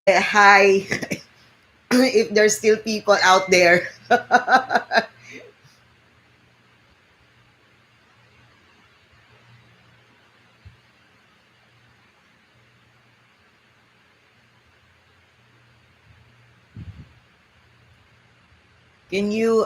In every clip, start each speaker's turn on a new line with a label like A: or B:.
A: hi if there's still people out there. Can you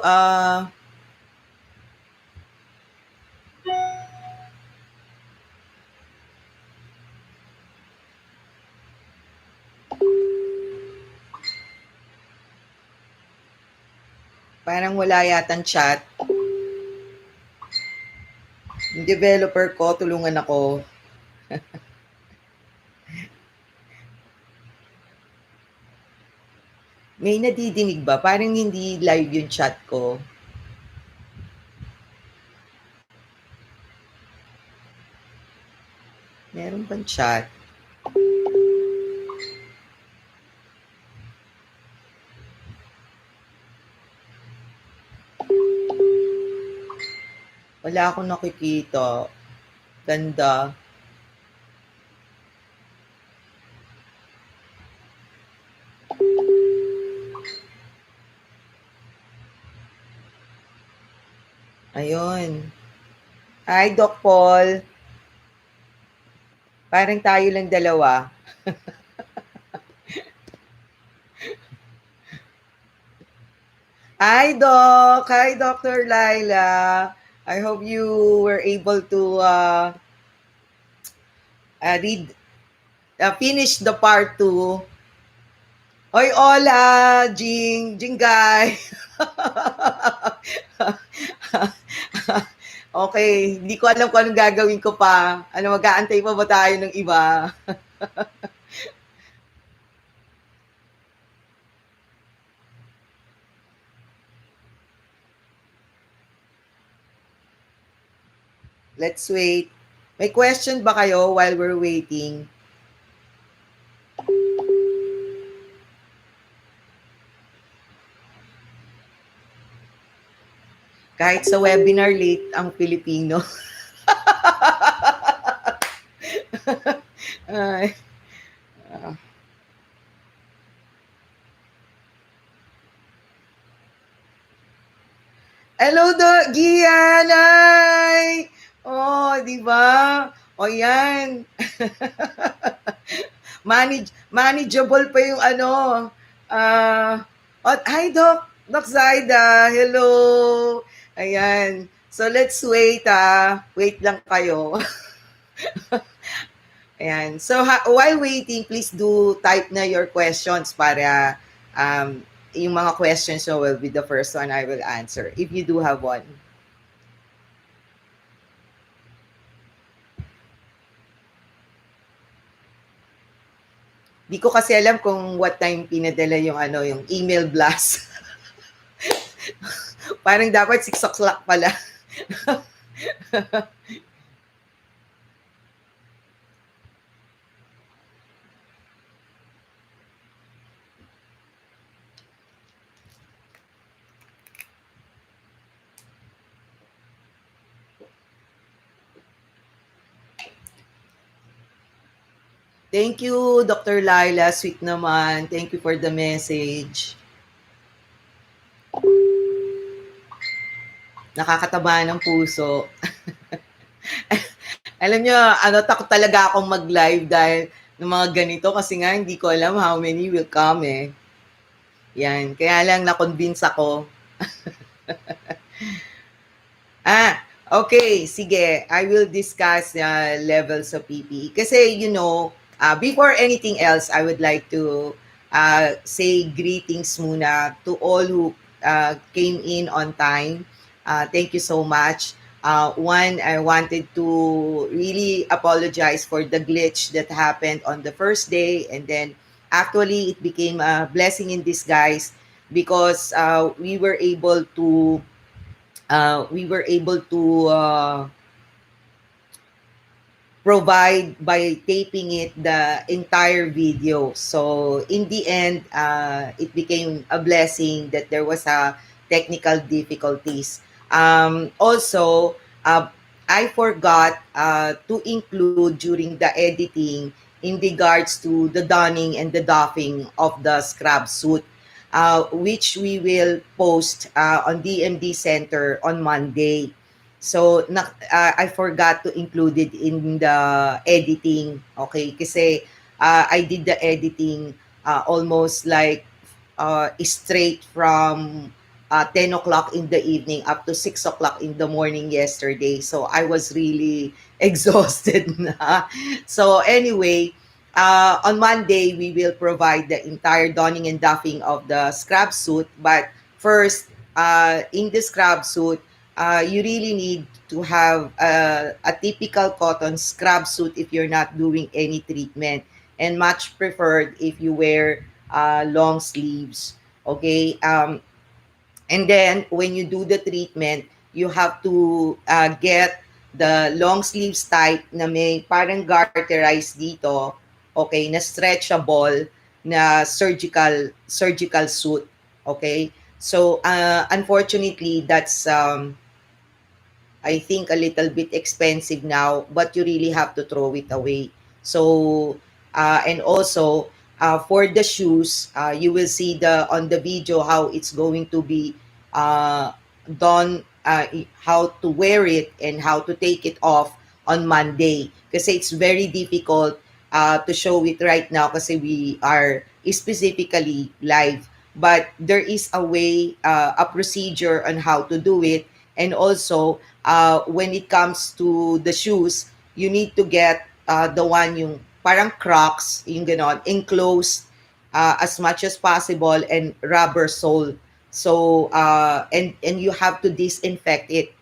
A: parang wala yatang chat. Yung developer ko, tulungan ako. May nadidinig ba? Parang hindi live yung chat ko. Meron bang chat? Wala akong nakikita. Ganda. Ayun. Hi, Doc Paul. Parang tayo lang dalawa. Hi, Doc. Hi, Dr. Laila. I hope you were able to read, finish the part 2. Hoy, hola, Jingay. Okay, hindi ko alam kung anong gagawin ko pa. Ano, mag-aantay pa ba tayo ng iba? Let's wait. May question ba kayo while we're waiting? Kahit sa webinar late ang Pilipino. Ay. Hello, Gian! Ay! Oh, di ba? O yan. Manageable pa yung ano. Hi, Doc Zaida. Hello. Ayan. So, let's wait, Wait lang kayo. Ayan. So, while waiting, please do type na your questions para yung mga questions so will be the first one I will answer if you do have one. Di ko kasi alam kung what time pinadala yung ano, yung email blast. Parang dapat 6 o'clock pala. Thank you, Dr. Laila. Sweet naman. Thank you for the message. Nakakataba ng puso. Alam nyo, takot talaga akong mag-live dahil ng mga ganito kasi nga hindi ko alam how many will come eh. Yan. Kaya lang na-convince ako. Okay. Sige. I will discuss levels of PPE. Kasi, before anything else, I would like to say greetings muna to all who came in on time. Thank you so much. One, I wanted to really apologize for the glitch that happened on the first day, and then actually it became a blessing in disguise because we were able to provide by taping it the entire video. So in the end, it became a blessing that there was a technical difficulties. Also, I forgot to include during the editing in regards to the donning and the doffing of the scrub suit, which we will post on DMD Center on Monday. So I forgot to include it in the editing, okay? Kasi I did the editing almost like straight from 10 o'clock in the evening up to 6 o'clock in the morning yesterday. So I was really exhausted na. So anyway, on Monday, we will provide the entire donning and doffing of the scrub suit. But first, in the scrub suit, you really need to have a typical cotton scrub suit if you're not doing any treatment, and much preferred if you wear long sleeves. Okay. And then when you do the treatment, you have to get the long sleeves type na may parang garterized dito, okay, na stretchable na surgical suit, okay? So unfortunately, that's I think a little bit expensive now, but you really have to throw it away. So, and also for the shoes, you will see on the video how it's going to be done, how to wear it and how to take it off on Monday. Because it's very difficult to show it right now because we are specifically live. But there is a way, a procedure on how to do it. And also, when it comes to the shoes, you need to get the one yung parang Crocs, yung ganon, enclosed as much as possible and rubber sole. So, and you have to disinfect it.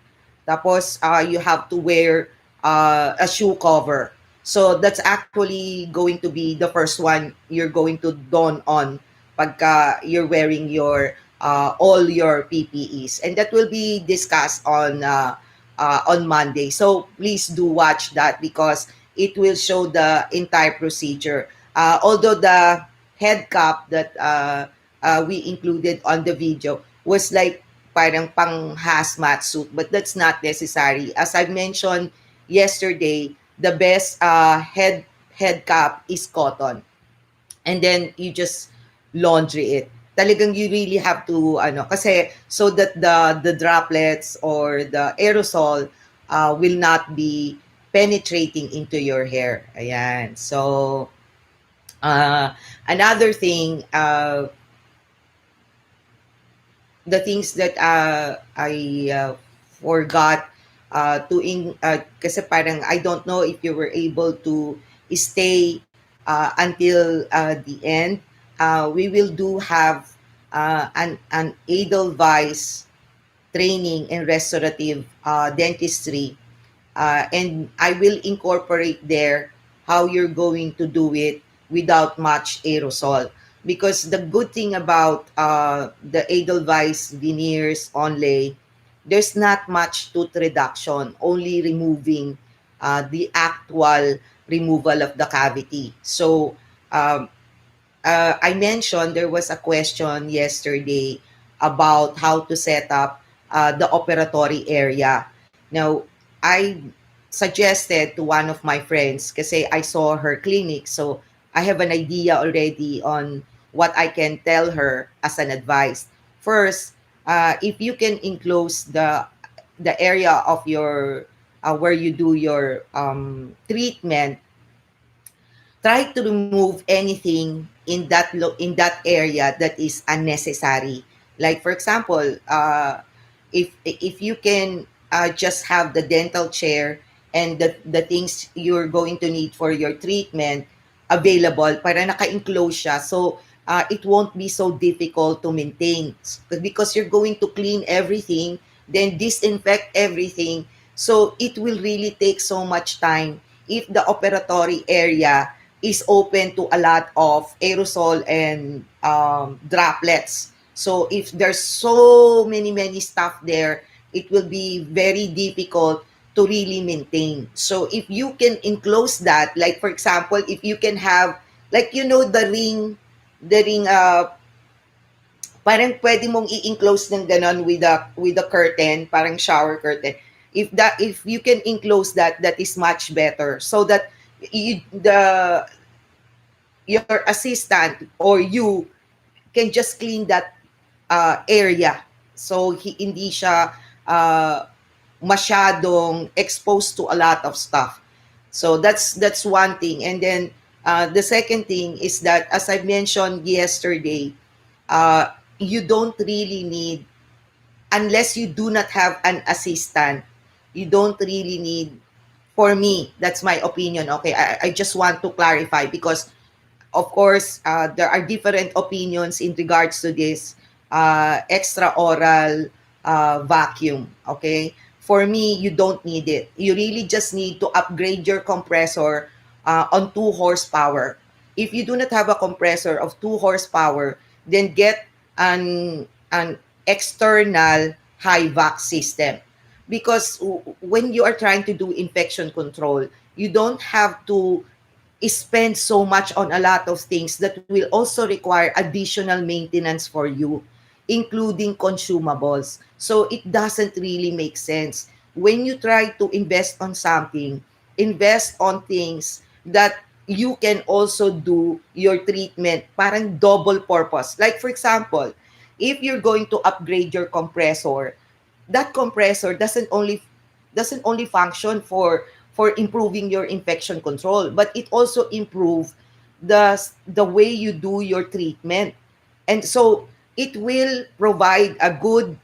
A: Tapos, you have to wear a shoe cover. So, that's actually going to be the first one you're going to don on pagka you're wearing your all your PPEs. And that will be discussed on Monday. So, please do watch that because it will show the entire procedure. Although the head cap that we included on the video was like parang pang hazmat suit, but that's not necessary. As I mentioned yesterday, the best head cap is cotton, and then you just laundry it. Talagang you really have to kasi so that the droplets or the aerosol will not be penetrating into your hair. Ayan. So another thing, the things that I forgot kasi parang I don't know if you were able to stay until the end. We will do have an Edelweiss training in restorative dentistry, and I will incorporate there how you're going to do it without much aerosol. Because the good thing about the Edelweiss veneers onlay, there's not much tooth reduction, only removing the actual removal of the cavity. So I mentioned there was a question yesterday about how to set up the operatory area. Now, I suggested to one of my friends kasi I saw her clinic, so I have an idea already on what I can tell her as an advice. First, if you can enclose the area of your where you do your treatment, try to remove anything in that area that is unnecessary. Like for example, if you can just have the dental chair and the things you're going to need for your treatment available, para naka-enclose siya, so it won't be so difficult to maintain because you're going to clean everything, then disinfect everything. So it will really take so much time if the operatory area is open to a lot of aerosol and droplets. So if there's so many stuff there, it will be very difficult to really maintain. So if you can enclose that, like for example, if you can have, like the ring, parang pwede mong i-enclose ng ganon with a curtain, parang shower curtain. If you can enclose that, that is much better. So that your assistant or you can just clean that area. So hindi siya uh, masyadong exposed to a lot of stuff. So that's one thing. And then the second thing is that, as I mentioned yesterday, you don't really need, unless you do not have an assistant, you don't really need, for me, that's my opinion. Okay, I just want to clarify because of course, there are different opinions in regards to this extraoral vacuum. Okay, for me, you don't need it. You really just need to upgrade your compressor on 2 horsepower. If you do not have a compressor of 2 horsepower, then get an external high vac system, because when you are trying to do infection control, you don't have to spend so much on a lot of things that will also require additional maintenance for you, including consumables. So it doesn't really make sense. When you try to invest on something, invest on things that you can also do your treatment, parang double purpose. Like for example, if you're going to upgrade your compressor, that compressor doesn't only function for improving your infection control, but it also improve the way you do your treatment. And so it will provide a good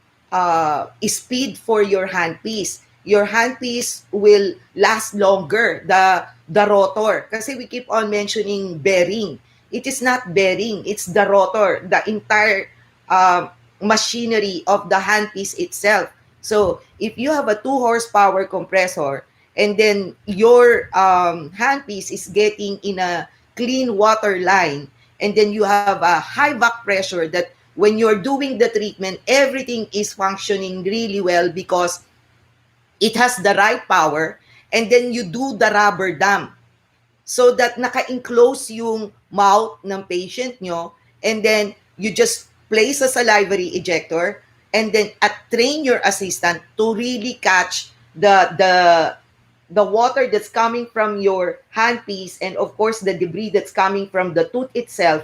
A: speed for your handpiece. Your handpiece will last longer. The rotor, kasi we keep on mentioning bearing. It is not bearing, it's the rotor, the entire machinery of the handpiece itself. So if you have a 2 horsepower compressor and then your handpiece is getting in a clean water line, and then you have a high back pressure, that when you're doing the treatment, everything is functioning really well because it has the right power, and then you do the rubber dam so that naka-enclose yung mouth ng patient nyo, and then you just place a salivary ejector, and then train your assistant to really catch the water that's coming from your handpiece, and of course the debris that's coming from the tooth itself,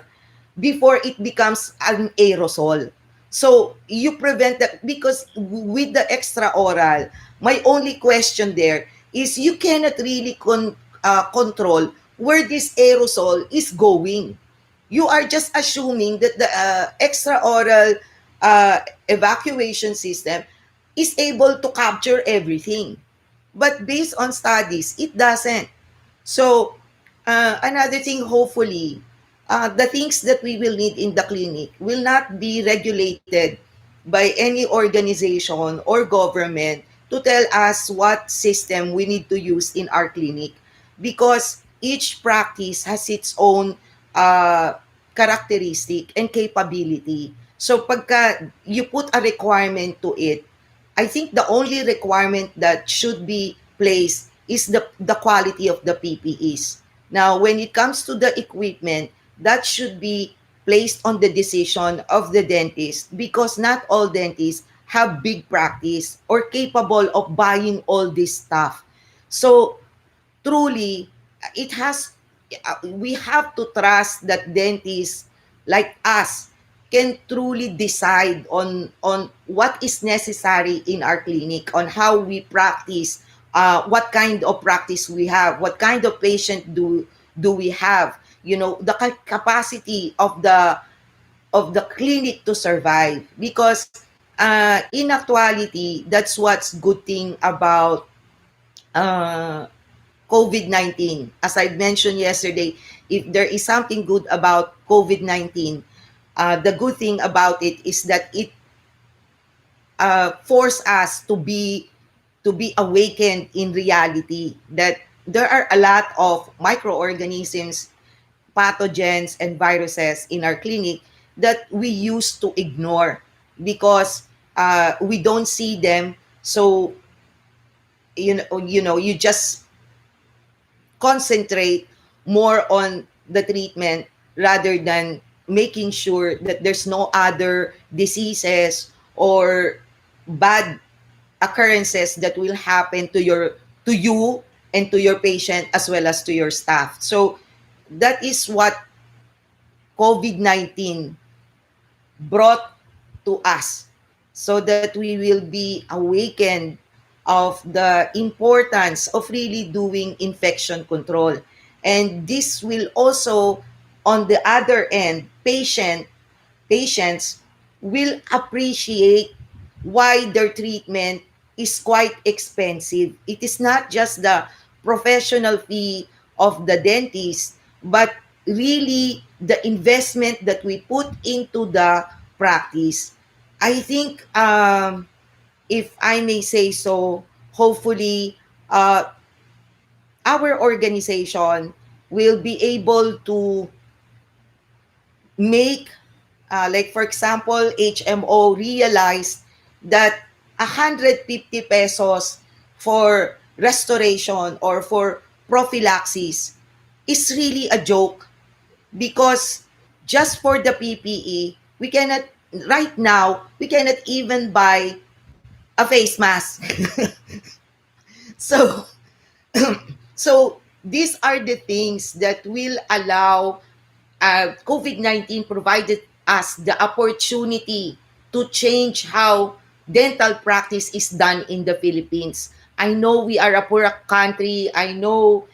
A: before it becomes an aerosol. So you prevent that, because with the extra oral, my only question there is you cannot really control where this aerosol is going. You are just assuming that the extra oral uh, evacuation system is able to capture everything. But based on studies, it doesn't. So, another thing, hopefully, the things that we will need in the clinic will not be regulated by any organization or government to tell us what system we need to use in our clinic, because each practice has its own uh, characteristic and capability. So pagka you put a requirement to it, I think the only requirement that should be placed is the quality of the PPEs. Now, when it comes to the equipment, that should be placed on the decision of the dentist, because not all dentists have big practice or capable of buying all this stuff. So, truly, it has we have to trust that dentists like us can truly decide on what is necessary in our clinic, on how we practice, what kind of practice we have, what kind of patient do we have, the capacity of the clinic to survive. Because in actuality, that's what's good thing about uh, COVID-19. As I mentioned yesterday, if there is something good about COVID-19, the good thing about it is that it forced us to be awakened in reality, that there are a lot of microorganisms, pathogens, and viruses in our clinic that we used to ignore because we don't see them. So you just concentrate more on the treatment rather than making sure that there's no other diseases or bad occurrences that will happen to you and to your patient, as well as to your staff. So that is what COVID-19 brought to us, so that we will be awakened of the importance of really doing infection control. And this will also, on the other end, patients will appreciate why their treatment is quite expensive. It is not just the professional fee of the dentist, but really the investment that we put into the practice. I think, if I may say so, hopefully, our organization will be able to make, like for example, HMO realized that 150 pesos for restoration or for prophylaxis is really a joke, because just for the PPE, we cannot, right now, we cannot even buy a face mask. So, so these are the things that will allow, COVID-19 provided us the opportunity to change how dental practice is done in the Philippines. I know we are a poor country. I know,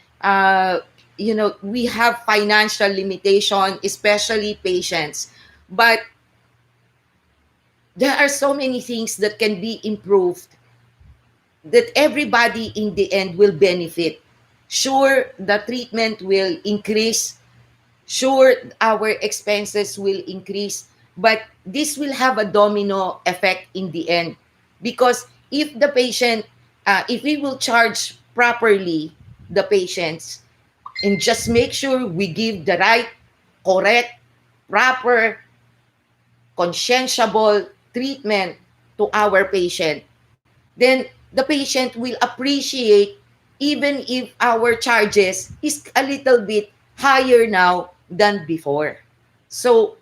A: we have financial limitation, especially patients. But there are so many things that can be improved, that everybody in the end will benefit. Sure, the treatment will increase. Sure, our expenses will increase, but this will have a domino effect in the end. Because if the patient, if we will charge properly the patients, and just make sure we give the right, correct, proper, conscientiable treatment to our patient, then the patient will appreciate, even if our charges is a little bit higher now than before. So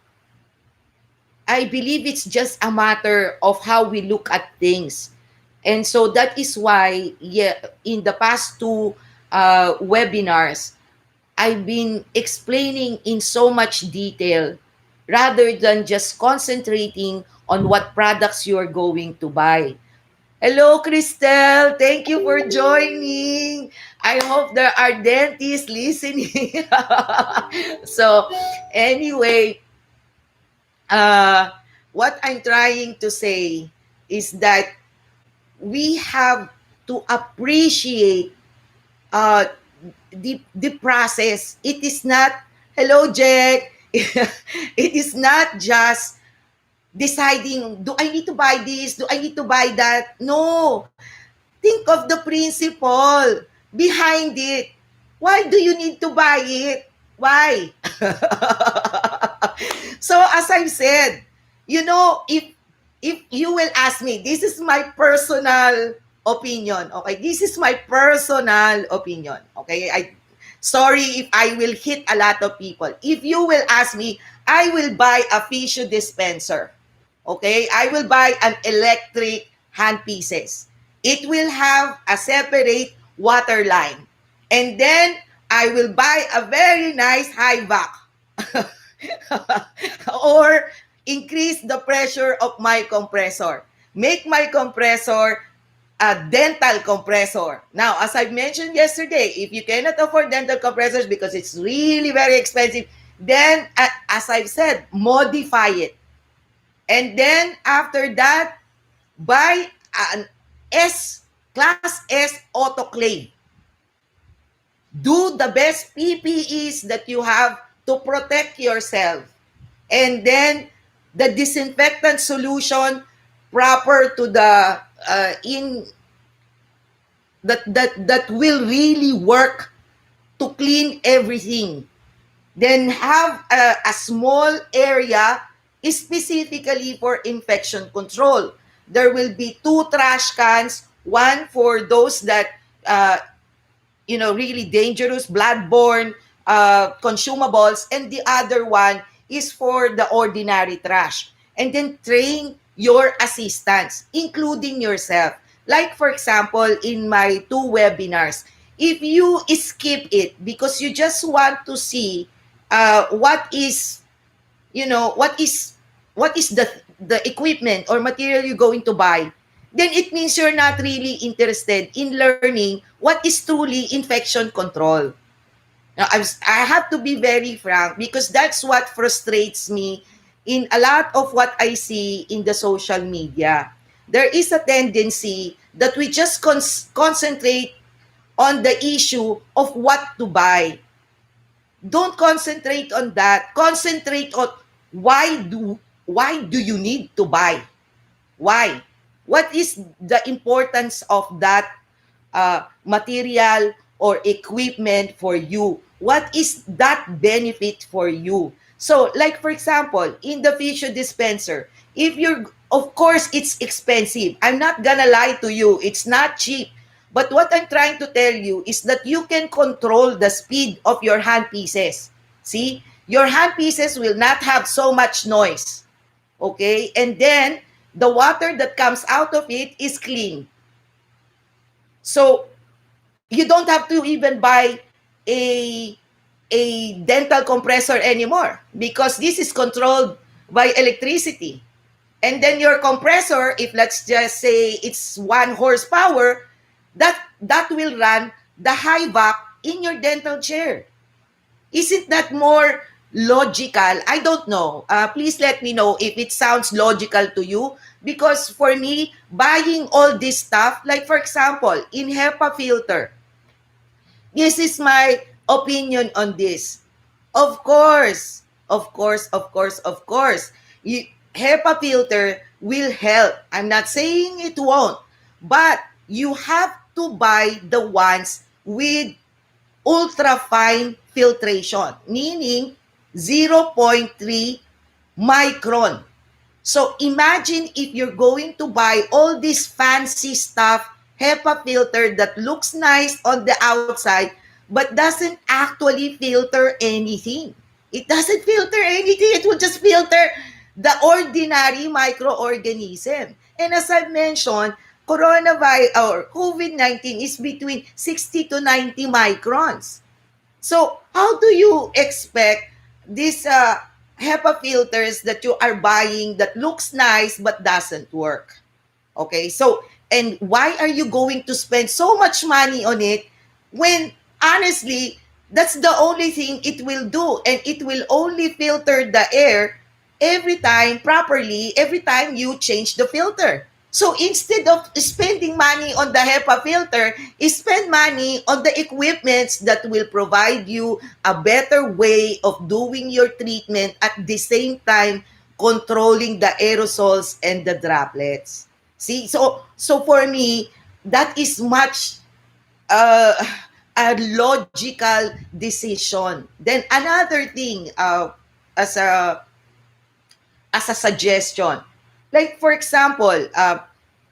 A: I believe it's just a matter of how we look at things. And so that is why, yeah, in the past two webinars, I've been explaining in so much detail, rather than just concentrating on what products you're going to buy. Hello, Cristel. Thank you for joining. I hope there are dentists listening. So, anyway, uh, what I'm trying to say is that we have to appreciate, uh, the process. It is not, hello, Jack. It is not just deciding, do I need to buy this? Do I need to buy that? No. Think of the principle behind it. Why do you need to buy it? Why? So as I've said, if you will ask me, this is my personal opinion. Okay, this is my personal opinion. Okay, sorry if I will hit a lot of people. If you will ask me, I will buy a tissue dispenser. Okay, I will buy an electric handpieces. It will have a separate water line. And then I will buy a very nice high vac. Or increase the pressure of my compressor. Make my compressor a dental compressor. Now, as I mentioned yesterday, if you cannot afford dental compressors because it's really very expensive, then, as I've said, modify it. And then after that, buy an Class S autoclave. Do the best PPEs that you have to protect yourself. And then the disinfectant solution proper to the that will really work to clean everything. Then have a small area specifically for infection control. There will be 2 trash cans, one for those that really dangerous bloodborne consumables, and the other one is for the ordinary trash. And then train your assistants, including yourself. Like for example, in my 2 webinars, if you skip it because you just want to see what is what is the equipment or material you're going to buy, then it means you're not really interested in learning what is truly infection control. Now, I have to be very frank because that's what frustrates me in a lot of what I see in the social media. There is a tendency that we just concentrate on the issue of what to buy. Don't concentrate on that. Concentrate on why do you need to buy? Why? What is the importance of that material or equipment for you? What is that benefit for you? So, like for example, in the tissue dispenser, if you're, of course, it's expensive. I'm not gonna lie to you, it's not cheap. But what I'm trying to tell you is that you can control the speed of your hand pieces. See, your hand pieces will not have so much noise. Okay, and then the water that comes out of it is clean. So you don't have to even buy a a dental compressor anymore because this is controlled by electricity. And then your compressor, if let's just say it's 1 horsepower, that will run the high vac in your dental chair. Isn't that more logical? I don't know. Please let me know if it sounds logical to you. Because for me, buying all this stuff, like for example, in HEPA filter, this is my opinion on this. Of course, of course, of course, of course, HEPA filter will help. I'm not saying it won't, but you have to buy the ones with ultra fine filtration, meaning 0.3 micron. So imagine if you're going to buy all this fancy stuff, HEPA filter that looks nice on the outside, but doesn't actually filter anything. It doesn't filter anything. It will just filter the ordinary microorganism. And as I've mentioned, coronavirus or COVID-19 is between 60 to 90 microns. So how do you expect these HEPA filters that you are buying that looks nice but doesn't work? Okay, so and why are you going to spend so much money on it when honestly that's the only thing it will do, and it will only filter the air every time you change the filter. So instead of spending money on the HEPA filter, spend money on the equipments that will provide you a better way of doing your treatment at the same time controlling the aerosols and the droplets. See, so for me, that is much uh, a logical decision. Then another thing, as a suggestion. Like for example,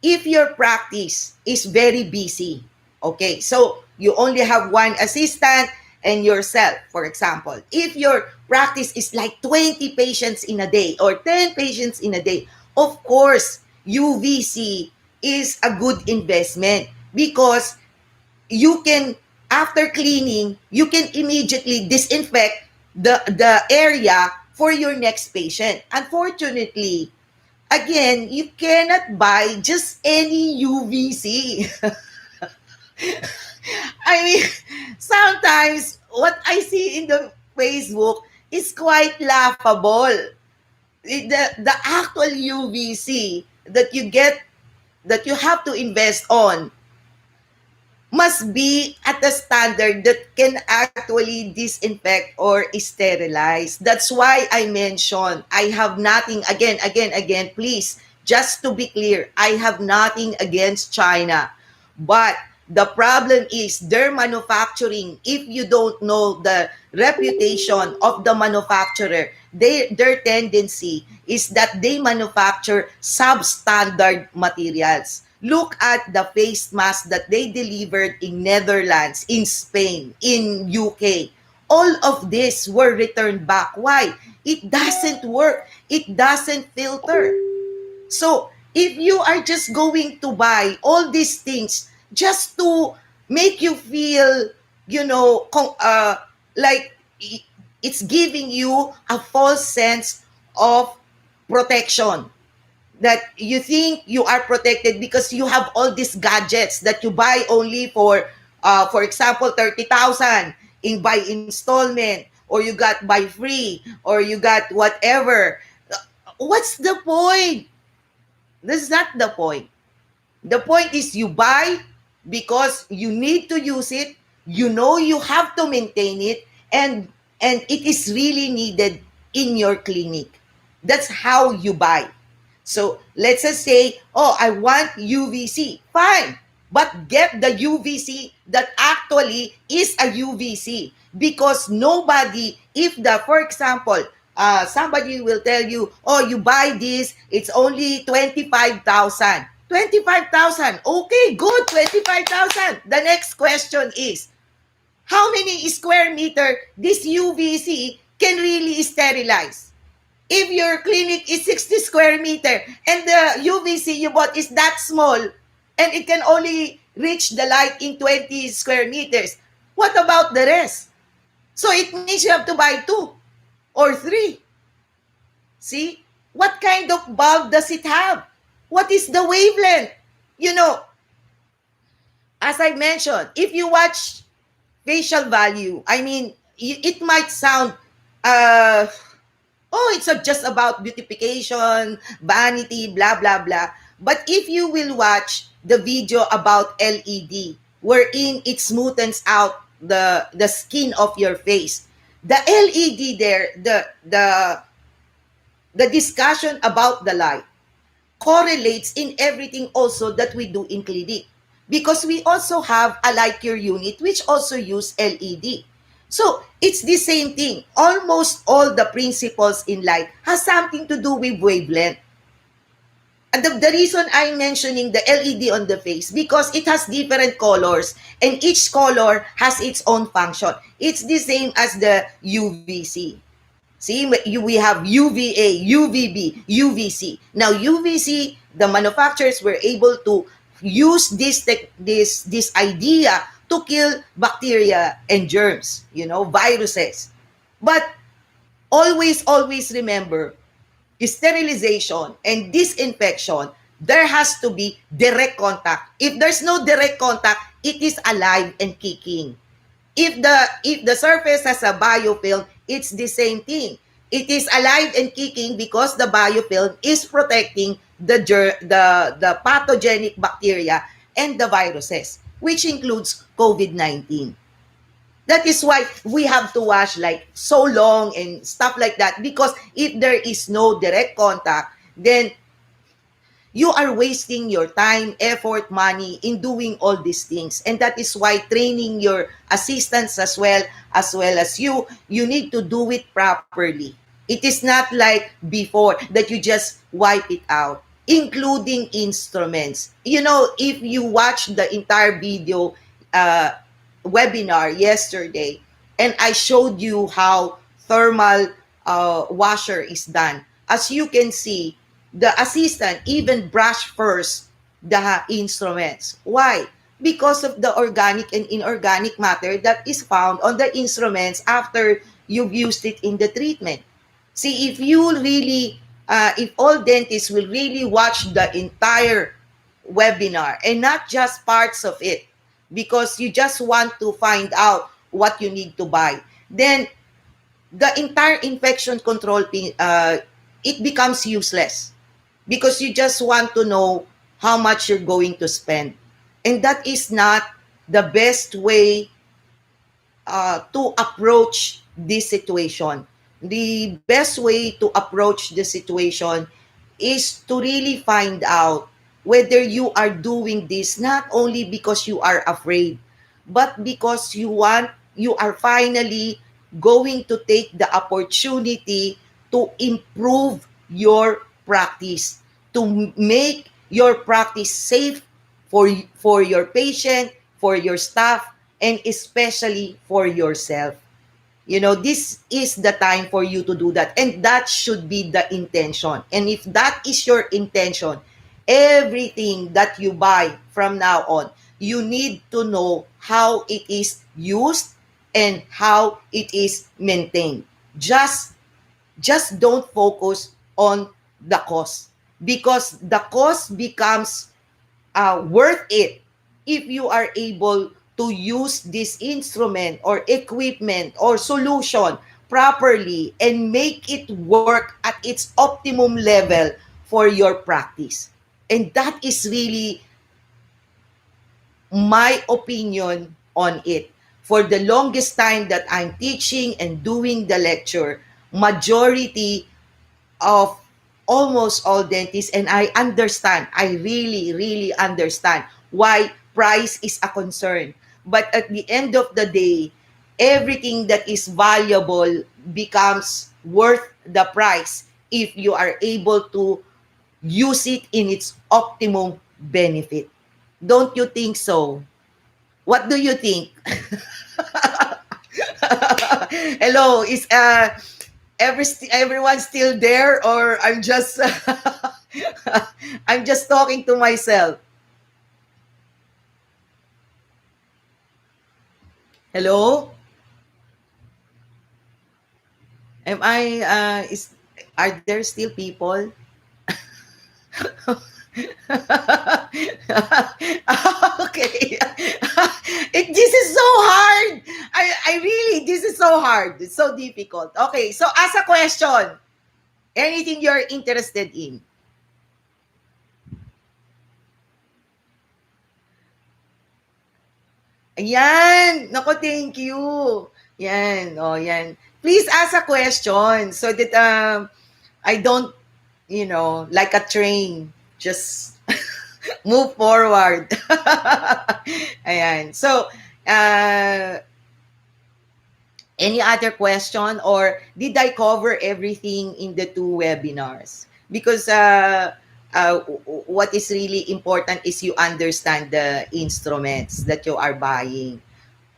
A: if your practice is very busy, okay, so you only have one assistant and yourself, for example. If your practice is like 20 patients in a day or 10 patients in a day, of course, UVC is a good investment because you can, after cleaning, you can immediately disinfect the area for your next patient. Unfortunately, again, you cannot buy just any UVC. I mean, sometimes what I see in the Facebook is quite laughable. The actual UVC that you get, that you have to invest on, must be at a standard that can actually disinfect or sterilize. That's why I mentioned I have nothing, again, please, just to be clear, I have nothing against China. But the problem is their manufacturing. If you don't know the reputation of the manufacturer, their tendency is that they manufacture substandard materials. Look at the face mask that they delivered in Netherlands, in Spain, in UK. All of this were returned back. Why? It doesn't work. It doesn't filter. So, if you are just going to buy all these things just to make you feel, like it's giving you a false sense of protection, that you think you are protected because you have all these gadgets that you buy only for example, 30,000 in by installment, or you got by free, or you got whatever. What's the point? That's not the point. The point is you buy because you need to use it, you know you have to maintain it, and it is really needed in your clinic. That's how you buy. So let's just say, oh, I want UVC. Fine. But get the UVC that actually is a UVC. Because nobody, if the, for example, somebody will tell you, oh, you buy this, it's only 25,000. 25,000. Okay, good, 25,000. The next question is, how many square meter this UVC can really sterilize? If your clinic is 60 square meter and the UVC you bought is that small and it can only reach the light in 20 square meters, what about the rest? So it means you have to buy 2 or 3. See? What kind of bulb does it have? What is the wavelength? You know, as I mentioned, if you watch facial value, I mean, it might sound, oh, it's just about beautification, vanity, blah, blah, blah. But if you will watch the video about LED, wherein it smoothens out the skin of your face, the LED there, the discussion about the light correlates in everything also that we do in clinic. Because we also have a light cure unit which also use LED. So it's the same thing. Almost all the principles in light has something to do with wavelength. And the reason I'm mentioning the LED on the face, because it has different colors and each color has its own function. It's the same as the UVC. See, we have UVA, UVB, UVC. Now, UVC, the manufacturers were able to use this idea to kill bacteria and germs, viruses. But always remember, sterilization and disinfection, there has to be direct contact. If there's no direct contact, it is alive and kicking. If the surface has a biofilm, it's the same thing. It is alive and kicking because the biofilm is protecting the pathogenic bacteria and the viruses, which includes COVID-19. That is why we have to wash like so long and stuff like that, because if there is no direct contact, then you are wasting your time, effort, money in doing all these things. And that is why training your assistants as well as you need to do it properly. It is not like before that you just wipe it out, including instruments. If you watch the entire video webinar yesterday, and I showed you how thermal washer is done, as you can see, the assistant even brush first the instruments. Why? Because of the organic and inorganic matter that is found on the instruments after you've used it in the treatment. See, if all dentists will really watch the entire webinar and not just parts of it, because you just want to find out what you need to buy, then the entire infection control, it becomes useless, because you just want to know how much you're going to spend. And that is not the best way to approach this situation. The best way to approach the situation is to really find out whether you are doing this not only because you are afraid, but because you are finally going to take the opportunity to improve your practice, to make your practice safe for your patient, for your staff, and especially for yourself. This is the time for you to do that, and that should be the intention. And if that is your intention, everything that you buy from now on, you need to know how it is used and how it is maintained. Just just don't focus on the cost, because the cost becomes worth it if you are able to use this instrument or equipment or solution properly and make it work at its optimum level for your practice. And that is really my opinion on it. For the longest time that I'm teaching and doing the lecture, majority of almost all dentists, and I understand, I really, really understand why price is a concern. But at the end of the day, everything that is valuable becomes worth the price if you are able to use it in its optimum benefit. Don't you think so? What do you think? Hello, is everyone still there, or I'm just I'm just talking to myself? Hello? Am I is Are there still people? Okay. This is so hard. I really, this is so hard. It's so difficult. Okay, so ask a question. Anything you're interested in. Ayan. Nako, thank you. Yan. Oh, yan. Please ask a question so that I don't, like a train, just move forward. Ayan. So, any other question, or did I cover everything in the two webinars? Because what is really important is you understand the instruments that you are buying.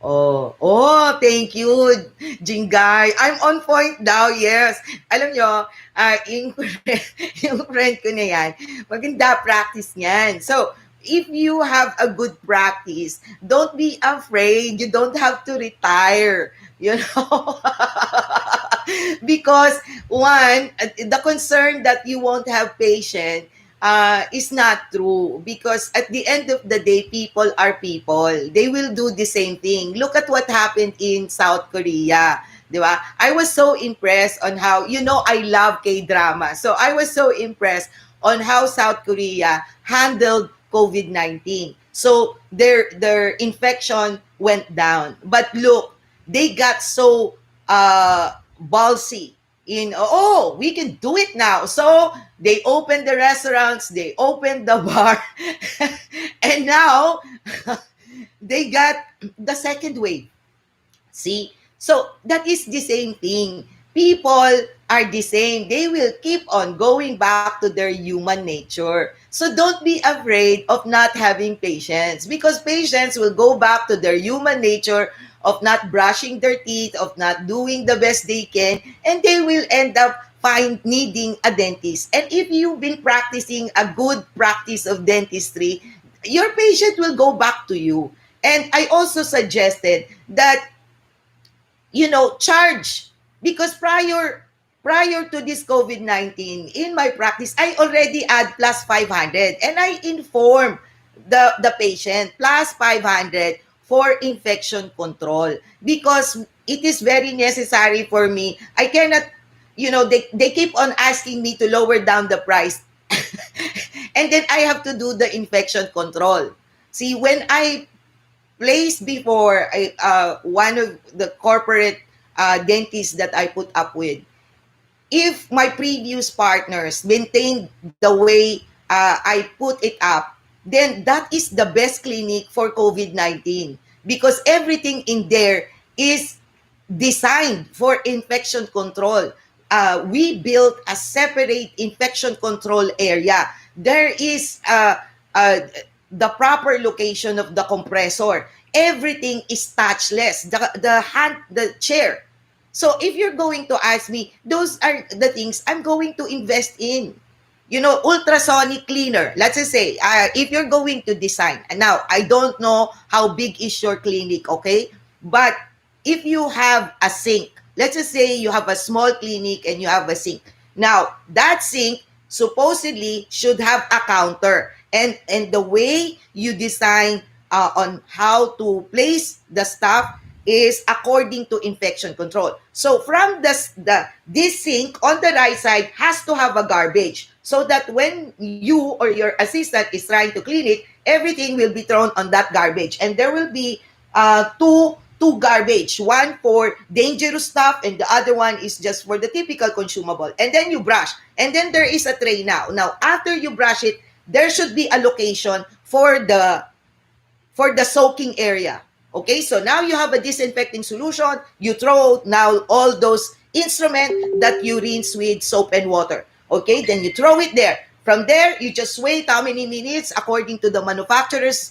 A: Thank you, Jingay. I'm on point daw, yes. Alam nyo, yung, yung friend ko na yan, maganda practice niyan. So, if you have a good practice, don't be afraid. You don't have to retire, you know. Because, one, the concern that you won't have patience is not true, because at the end of the day, people are people. They will do the same thing. Look at what happened in South Korea. Di ba? I was so impressed on how, I love K-drama. So I was so impressed on how South Korea handled COVID-19. So their infection went down. But look, they got so ballsy in, we can do it now. So they opened the restaurants, they opened the bar, and now they got the second wave. See? So that is the same thing. People are the same. They will keep on going back to their human nature. So don't be afraid of not having patience, because patients will go back to their human nature of not brushing their teeth, of not doing the best they can, and they will end up needing a dentist. And if you've been practicing a good practice of dentistry, your patient will go back to you. And I also suggested that, charge, because prior to this COVID-19, in my practice, I already add plus 500, and I inform the patient plus 500 for infection control, because it is very necessary for me. I cannot, they keep on asking me to lower down the price and then I have to do the infection control. See, when I placed before one of the corporate dentists that I put up with, if my previous partners maintained the way I put it up, then that is the best clinic for COVID-19, because everything in there is designed for infection control. We built a separate infection control area. There is the proper location of the compressor. Everything is touchless. The chair. So if you're going to ask me, those are the things I'm going to invest in. Ultrasonic cleaner. Let's just say, if you're going to design, and now I don't know how big is your clinic, okay? But if you have a sink, let's just say you have a small clinic and you have a sink. Now, that sink supposedly should have a counter. And the way you design on how to place the stuff is according to infection control. So from this sink on the right side has to have a garbage so that when you or your assistant is trying to clean it, everything will be thrown on that garbage. And there will be two garbage, one for dangerous stuff and the other one is just for the typical consumable. And then you brush, and then there is a tray. Now after you brush it, there should be a location for the soaking area. Okay, so now you have a disinfecting solution. You throw now all those instruments that you rinse with soap and water. Okay, then you throw it there. From there, you just wait how many minutes according to the manufacturer's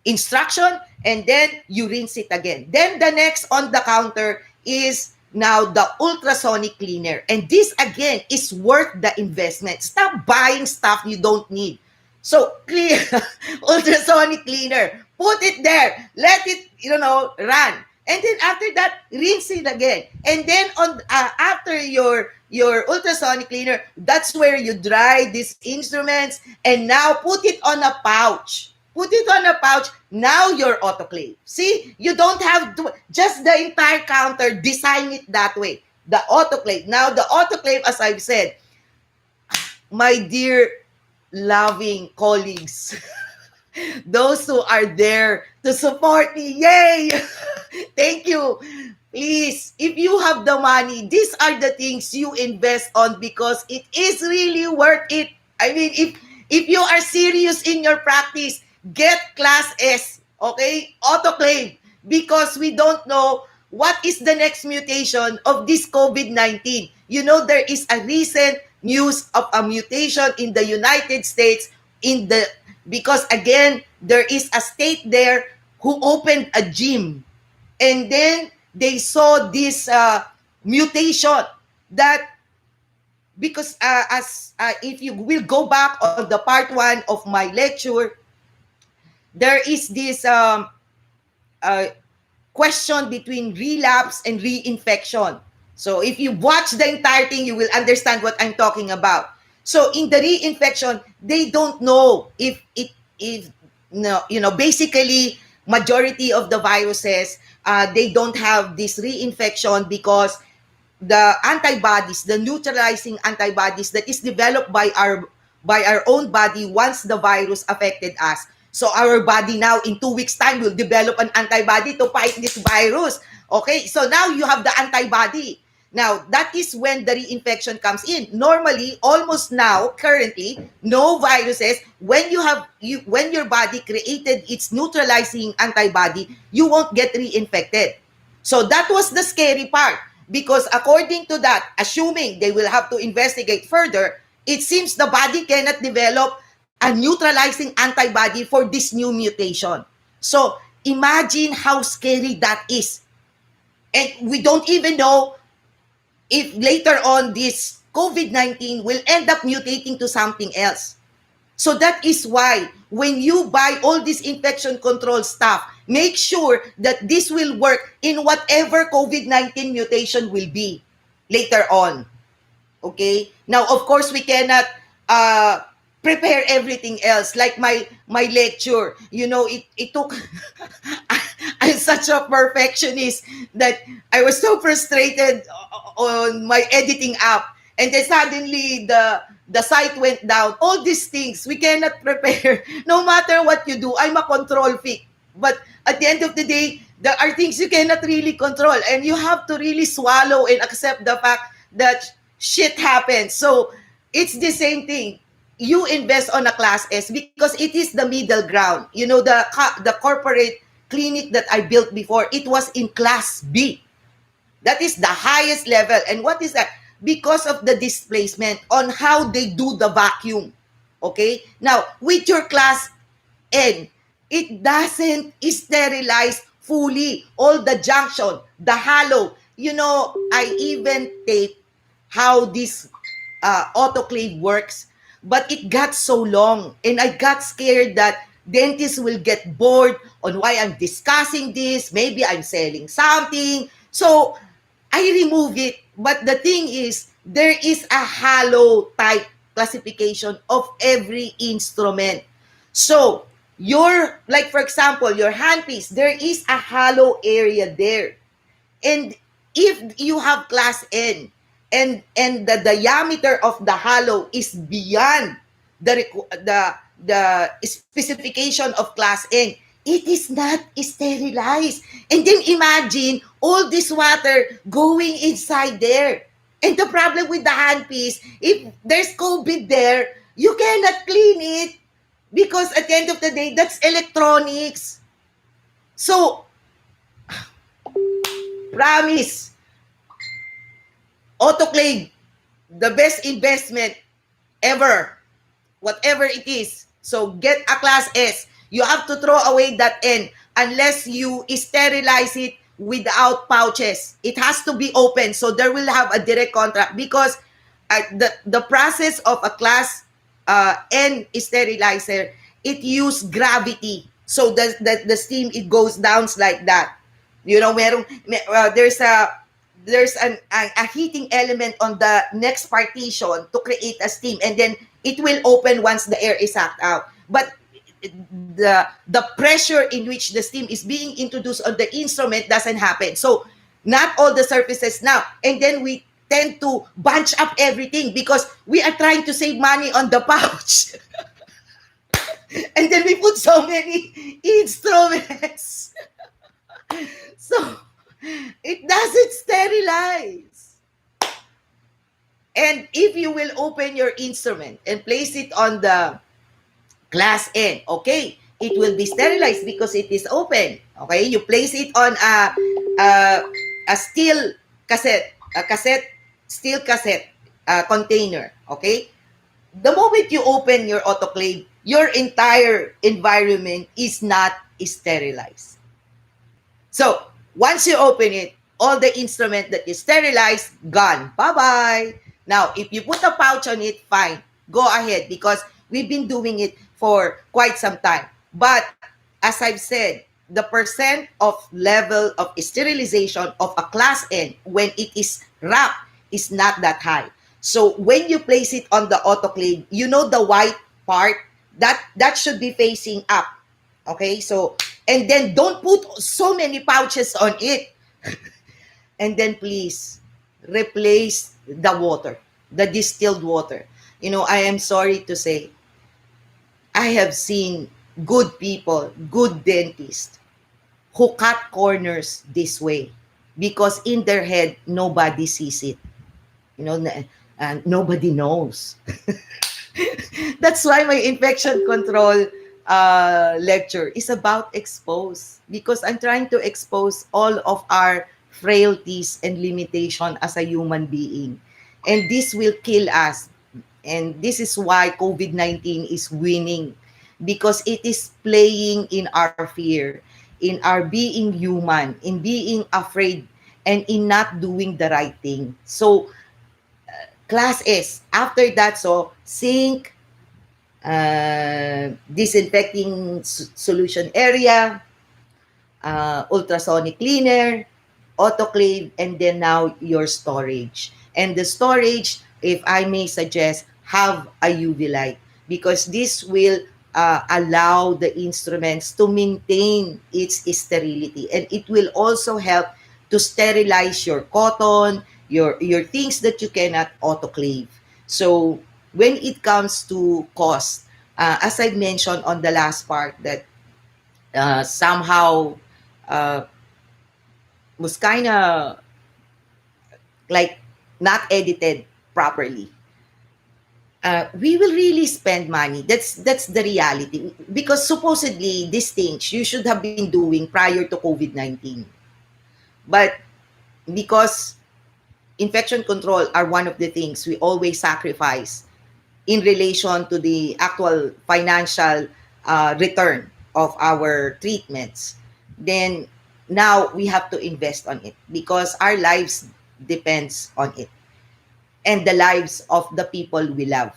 A: instruction, and then you rinse it again. Then the next on the counter is now the ultrasonic cleaner. And this again is worth the investment. Stop buying stuff you don't need. So clear ultrasonic cleaner, put it there, let it run, and then after that rinse it again. And then on after your ultrasonic cleaner, that's where you dry these instruments, and now put it on a pouch. Put it on a pouch. Now your autoclave. See, you don't have to just the entire counter, design it that way. The autoclave. Now the autoclave, as I've said, my dear loving colleagues, those who are there to support me, yay! Thank you. Please, if you have the money, these are the things you invest on because it is really worth it. I mean, if you are serious in your practice, get Class S, okay? Autoclave, because we don't know what is the next mutation of this COVID-19. You know, there is a recent news of a mutation in the United States because again, there is a state there who opened a gym, and then they saw this mutation that because if you will go back on the part 1 of my lecture, there is this question between relapse and reinfection. So if you watch the entire thing, you will understand what I'm talking about. So in the reinfection, they don't know if basically majority of the viruses, they don't have this reinfection because the antibodies, the neutralizing antibodies that is developed by our own body once the virus affected us. So our body now in 2 weeks time will develop an antibody to fight this virus. Okay, so now you have the antibody. Now, that is when the reinfection comes in. Normally, almost now, currently, no viruses. When your body created its neutralizing antibody, you won't get reinfected. So that was the scary part. Because according to that, assuming they will have to investigate further, it seems the body cannot develop a neutralizing antibody for this new mutation. So imagine how scary that is. And we don't even know if later on this COVID-19 will end up mutating to something else. So that is why when you buy all this infection control stuff, make sure that this will work in whatever COVID-19 mutation will be later on. Okay? Now, of course, we cannot prepare everything else. Like my lecture, it took... I'm such a perfectionist that I was so frustrated on my editing app. And then suddenly the site went down. All these things, we cannot prepare. No matter what you do, I'm a control freak. But at the end of the day, there are things you cannot really control. And you have to really swallow and accept the fact that shit happens. So it's the same thing. You invest on a Class S because it is the middle ground. The corporate clinic that I built before, it was in Class B. That is the highest level. And what is that? Because of the displacement on how they do the vacuum. Okay? Now, with your Class N, it doesn't sterilize fully all the junction, the hollow. I even tape how this autoclave works, but it got so long, and I got scared that dentists will get bored on why I'm discussing this. Maybe I'm selling something. So I remove it. But the thing is, there is a hollow type classification of every instrument. So like for example, your handpiece, there is a hollow area there. And if you have class N, and the diameter of the hollow is beyond the specification of class N, it is not sterilized. And then imagine all this water going inside there. And the problem with the handpiece, if there's COVID there, you cannot clean it, because at the end of the day, that's electronics. So, promise, autoclave, the best investment ever, whatever it is. So get a class S. You have to throw away that N unless you sterilize it without pouches. It has to be open, so there will have a direct contract, because the process of a class N sterilizer, it use gravity. So the steam, it goes down like that. You know, there's a heating element on the next partition to create a steam, and then it will open once the air is sucked out. But the pressure in which the steam is being introduced on the instrument doesn't happen. So not all the surfaces now. And then we tend to bunch up everything because we are trying to save money on the pouch. And then we put so many instruments. So it doesn't sterilize. And if you will open your instrument and place it on the class N, okay, it will be sterilized because it is open. Okay, you place it on a steel cassette, steel cassette container. Okay, the moment you open your autoclave, your entire environment is not sterilized. So once you open it, all the instrument that is sterilized, gone. Bye-bye. Now, if you put a pouch on it, fine. Go ahead, because we've been doing it for quite some time. But as I've said, the percent of level of sterilization of a class N when it is wrapped is not that high. So when you place it on the autoclave, you know the white part, that should be facing up. Okay, so, and then don't put so many pouches on it. And then please replace the water, the distilled water. You know, I am sorry to say, I have seen good people, good dentists, who cut corners this way because in their head, nobody sees it. You know, nobody knows. That's why my infection control lecture is about expose, because I'm trying to expose all of our frailties and limitation as a human being. And this will kill us. And this is why COVID-19 is winning, because it is playing in our fear, in our being human, in being afraid, and in not doing the right thing. So, class S. After that, so sink, disinfecting solution area, ultrasonic cleaner, autoclave, and then now your storage. And the storage, if I may suggest, have a UV light, because this will allow the instruments to maintain its sterility, and it will also help to sterilize your cotton, your things that you cannot autoclave. So when it comes to cost, as I mentioned on the last part, that somehow was kind of like not edited properly. We will really spend money. That's the reality, because supposedly these things you should have been doing prior to COVID-19, but because infection control are one of the things we always sacrifice in relation to the actual financial return of our treatments, then now we have to invest on it because our lives depends on it, and the lives of the people we love.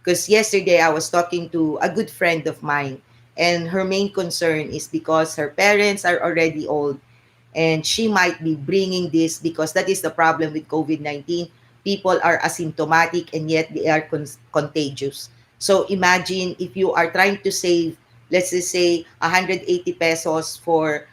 A: Because yesterday I was talking to a good friend of mine, and her main concern is because her parents are already old, and she might be bringing this, because that is the problem with COVID-19. People are asymptomatic and yet they are contagious. So imagine if you are trying to save, let's just say 180 pesos for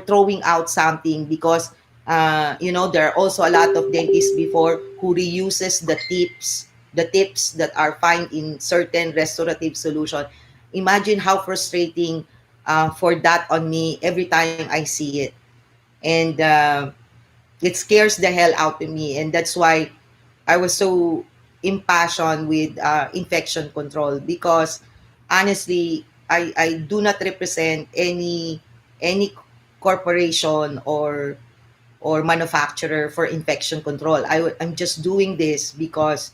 A: throwing out something, because there are also a lot of dentists before who reuses the tips that are found in certain restorative solution. Imagine how frustrating for that on me every time I see it. And it scares the hell out of me. And that's why I was so impassioned with infection control, because honestly, I do not represent any corporation or manufacturer for infection control. I'm just doing this because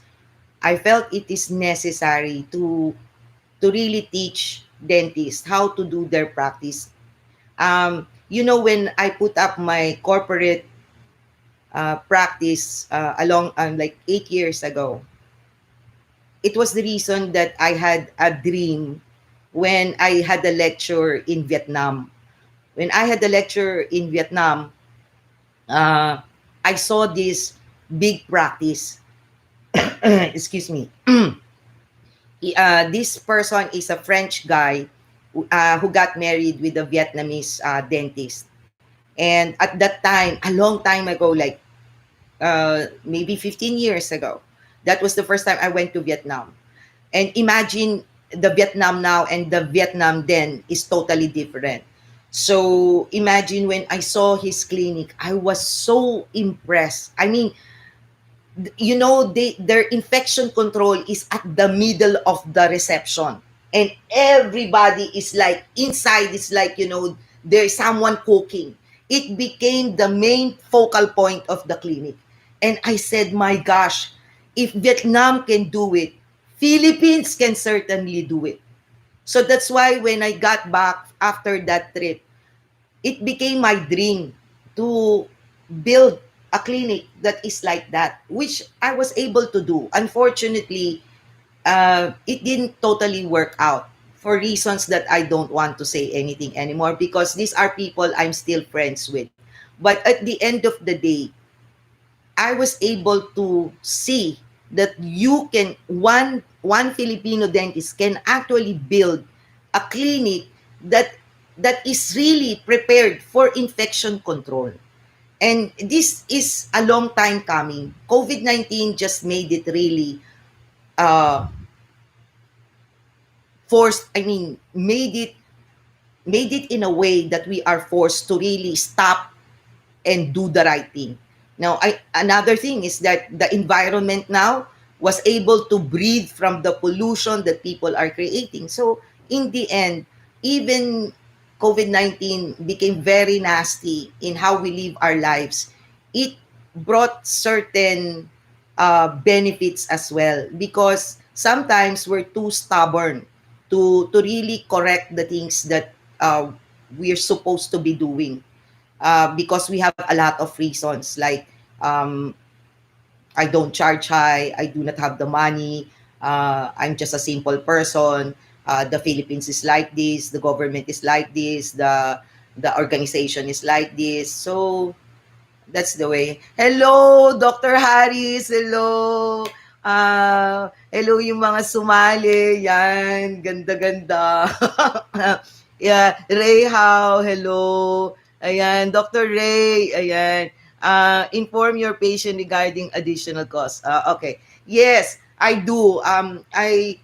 A: I felt it is necessary to really teach dentists how to do their practice. When I put up my corporate practice along like 8 years ago, it was the reason that I had a dream when I had a lecture in Vietnam. When I had a lecture in Vietnam, uh, I saw this big practice. Excuse me. This person is a French guy who got married with a Vietnamese dentist. And at that time, a long time ago, like maybe 15 years ago, that was the first time I went to Vietnam. And imagine the Vietnam now and the Vietnam then is totally different. So imagine when I saw his clinic, I was so impressed. I mean, their infection control is at the middle of the reception, and everybody is like inside. It's like, there's someone cooking. It became the main focal point of the clinic. And I said, my gosh, if Vietnam can do it, Philippines can certainly do it. So that's why when I got back after that trip, it became my dream to build a clinic that is like that, which I was able to do. Unfortunately, it didn't totally work out for reasons that I don't want to say anything anymore, because these are people I'm still friends with. But at the end of the day, I was able to see that one Filipino dentist can actually build a clinic that is really prepared for infection control. And this is a long time coming. COVID-19 just made it really uh, forced, I mean, made it in a way that we are forced to really stop and do the right thing. Now, another thing is that the environment now was able to breathe from the pollution that people are creating. So, in the end, even COVID-19 became very nasty in how we live our lives. It brought certain benefits as well, because sometimes we're too stubborn to really correct the things that we're supposed to be doing, because we have a lot of reasons, like um, I don't charge high, I do not have the money, I'm just a simple person, the Philippines is like this, the government is like this, the organization is like this. So that's the way. Hello, Dr. Harris. Hello. Hello yung mga sumali. Yan. Ganda-ganda. Yeah. Ray How. Hello. Ayan. Dr. Ray. Ayan. Inform your patient regarding additional costs. Okay. Yes, I do. I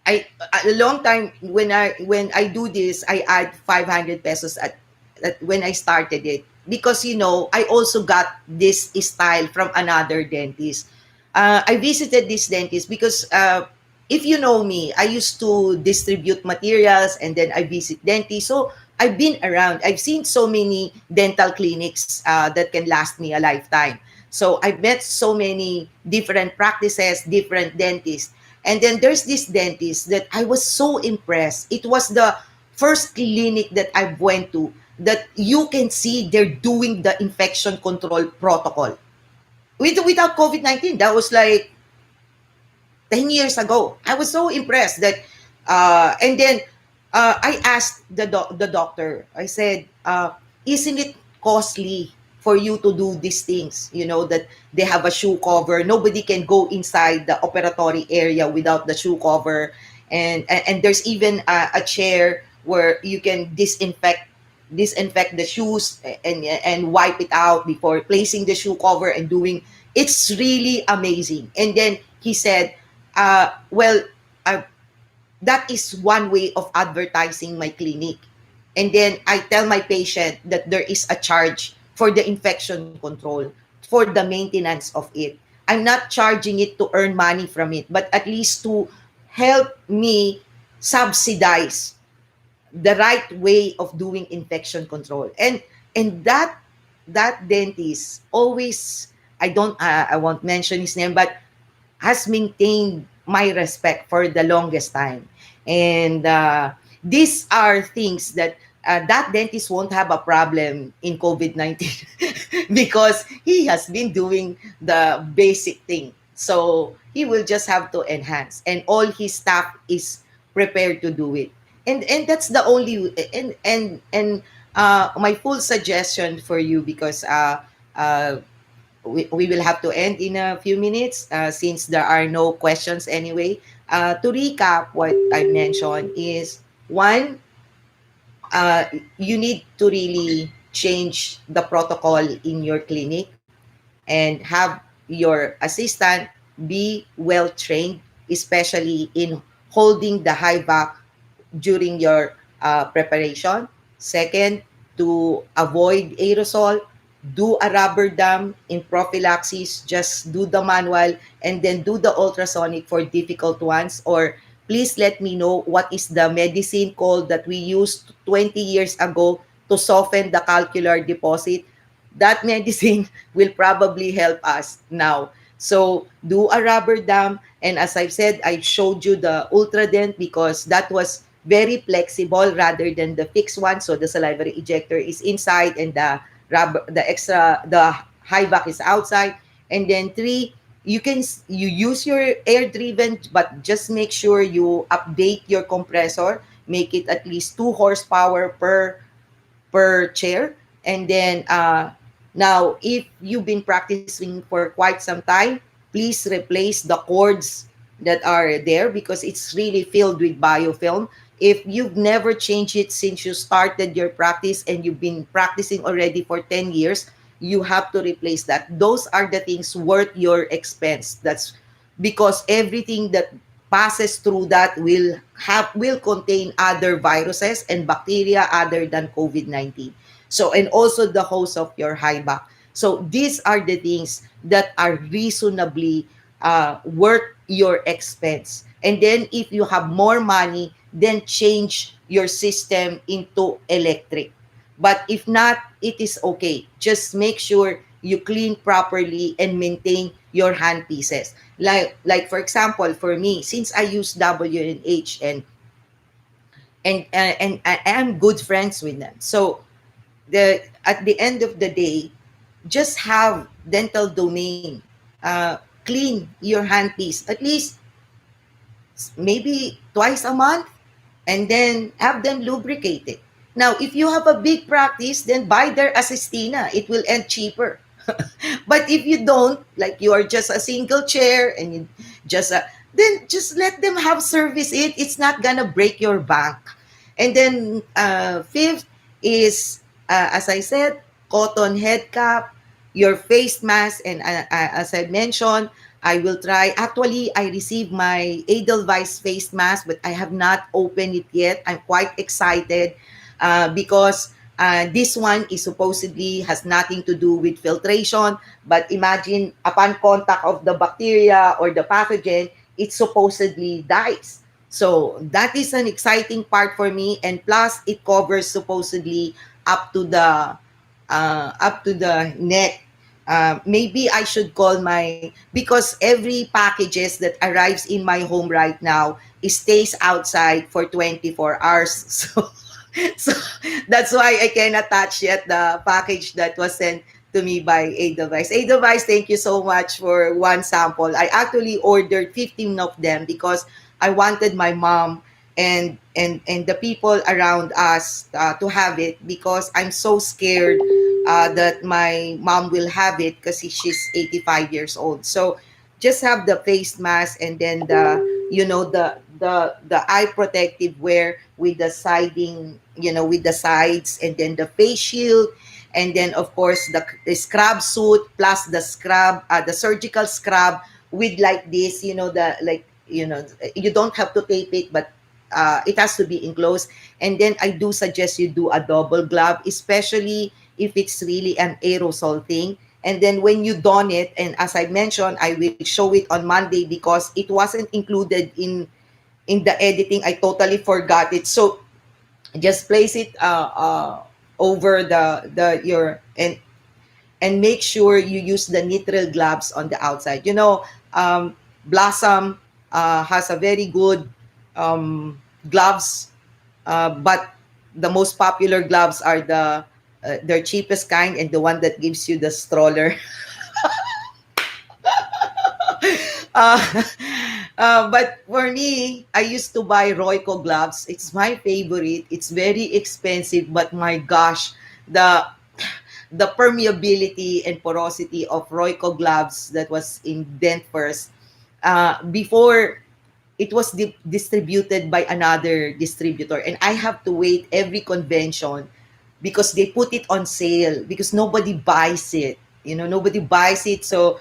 A: a long time when I do this, I add 500 pesos at when I started it, because I also got this style from another dentist. I visited this dentist because if you know me, I used to distribute materials and then I visit dentists. So I've been around. I've seen so many dental clinics that can last me a lifetime. So I've met so many different practices, different dentists. And then there's this dentist that I was so impressed. It was the first clinic that I went to that you can see they're doing the infection control protocol. Without COVID-19, that was like 10 years ago. I was so impressed that, and then I asked the doctor, I said, isn't it costly for you to do these things? You know, that they have a shoe cover. Nobody can go inside the operatory area without the shoe cover. And there's even a chair where you can disinfect the shoes and wipe it out before placing the shoe cover and doing. It's really amazing. And then he said, well, uh, that is one way of advertising my clinic. And then I tell my patient that there is a charge for the infection control, for the maintenance of it. I'm not charging it to earn money from it, but at least to help me subsidize the right way of doing infection control. And that dentist always, I won't mention his name, but has maintained my respect for the longest time. And these are things that that dentist won't have a problem in COVID-19 because he has been doing the basic thing. So he will just have to enhance, and all his staff is prepared to do it. And that's the only, and my full suggestion for you, because uh, we will have to end in a few minutes since there are no questions anyway. To recap, what I mentioned is, one, uh, you need to really change the protocol in your clinic and have your assistant be well trained, especially in holding the high vac during your preparation. Second, to avoid aerosol, do a rubber dam in prophylaxis, just do the manual and then do the ultrasonic for difficult ones. Or please let me know what is the medicine called that we used 20 years ago to soften the calcular deposit. That medicine will probably help us now. So do a rubber dam. And as I've said, I showed you the Ultradent because that was very flexible rather than the fixed one. So the salivary ejector is inside and the high vac is outside. And then three, you use your air driven, but just make sure you update your compressor, make it at least 2 horsepower per chair. And then now, if you've been practicing for quite some time, please replace the cords that are there because it's really filled with biofilm. If you've never changed it since you started your practice and you've been practicing already for 10 years, you have to replace that. Those are the things worth your expense. That's because everything that passes through that will contain other viruses and bacteria other than COVID-19. So, and also the host of your high back. So these are the things that are reasonably worth your expense. And then if you have more money, then change your system into electric. But if not, it is okay. Just make sure you clean properly and maintain your hand pieces. Like for example, for me, since I use W&H and I am good friends with them. So at the end of the day, just have dental domain. Clean your handpiece at least maybe twice a month, and then have them lubricated. Now, if you have a big practice, then buy their Assistina. It will end cheaper. But if you don't, like you are just a single chair and you then just let them have service it. It's not gonna break your bank. And then fifth is, as I said, cotton head cap, your face mask, and as I mentioned, I will try. Actually, I received my Edelweiss face mask, but I have not opened it yet. I'm quite excited because this one is supposedly has nothing to do with filtration. But imagine upon contact of the bacteria or the pathogen, it supposedly dies. So that is an exciting part for me. And plus, it covers supposedly up to the neck. Maybe I should call because every packages that arrives in my home right now, it stays outside for 24 hours. So that's why I can attach yet the package that was sent to me by Edelweiss. Edelweiss, thank you so much for one sample. I actually ordered 15 of them because I wanted my mom and the people around us to have it, because I'm so scared that my mom will have it because she's 85 years old. So just have the face mask, and then the, the eye protective wear with the siding, with the sides, and then the face shield, and then of course the scrub suit plus the scrub, the surgical scrub with like this, the like, you don't have to tape it, but it has to be enclosed. And then I do suggest you do a double glove, especially if it's really an aerosol thing. And then when you don it, and as I mentioned, I will show it on Monday because it wasn't included in the editing. I totally forgot it. So just place it over the your, and make sure you use the nitrile gloves on the outside. Blossom has a very good gloves, but the most popular gloves are their cheapest kind, and the one that gives you the stroller. uh, but for me, I used to buy Royco gloves. It's my favorite. It's very expensive, but my gosh, the permeability and porosity of Royco gloves that was in Dent first. Before, it was distributed by another distributor, and I have to wait every convention because they put it on sale because nobody buys it. Nobody buys it. So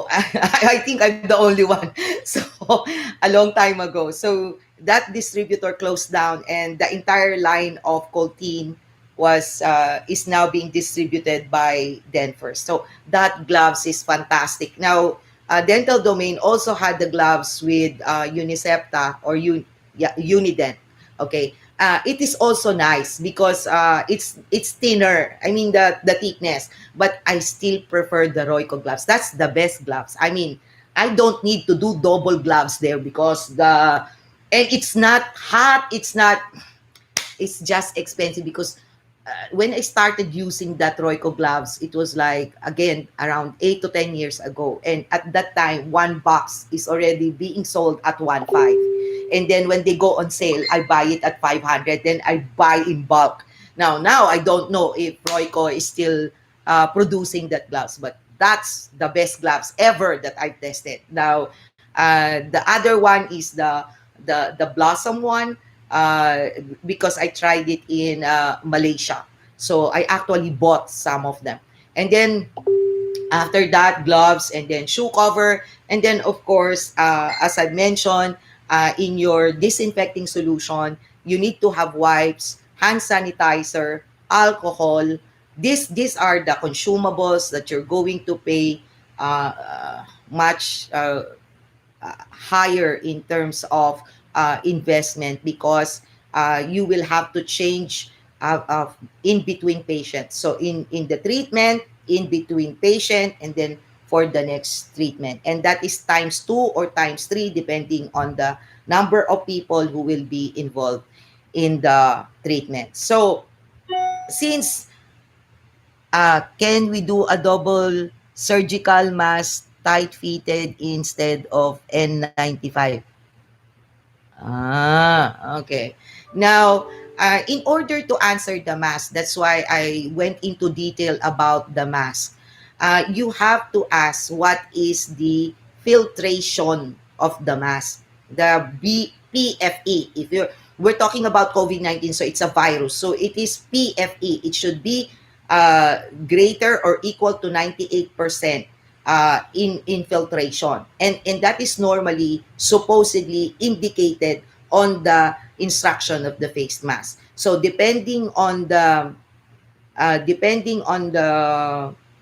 A: I think I'm the only one. So a long time ago. So that distributor closed down, and the entire line of Colteen was is now being distributed by Denver. So that gloves is fantastic. Now, Dental Domain also had the gloves with Unicepta or Unident. Okay, it is also nice because it's thinner. I mean the thickness, but I still prefer the Royco gloves. That's the best gloves. I mean, I don't need to do double gloves there because and it's not hot. It's just expensive because when I started using that Royco gloves, it was like, again, around 8 to 10 years ago. And at that time, one box is already being sold at 1.5. And then when they go on sale, I buy it at 500. Then I buy in bulk. Now I don't know if Royco is still producing that gloves, but that's the best gloves ever that I've tested. Now, the other one is the Blossom one, because I tried it in Malaysia. So I actually bought some of them. And then after that, gloves, and then shoe cover. And then, of course, as I mentioned, in your disinfecting solution, you need to have wipes, hand sanitizer, alcohol. These are the consumables that you're going to pay much higher in terms of investment, because you will have to change in between patients. So in the treatment, in between patient, and then for the next treatment. And that is times 2 or times 3, depending on the number of people who will be involved in the treatment. So since can we do a double surgical mask tight fitted instead of N95? Okay. Now, in order to answer the mask, that's why I went into detail about the mask. You have to ask what is the filtration of the mask, the PFE. We're talking about COVID-19, so it's a virus. So it is PFE. It should be greater or equal to 98% in infiltration, and that is normally supposedly indicated on the instruction of the face mask. So depending on the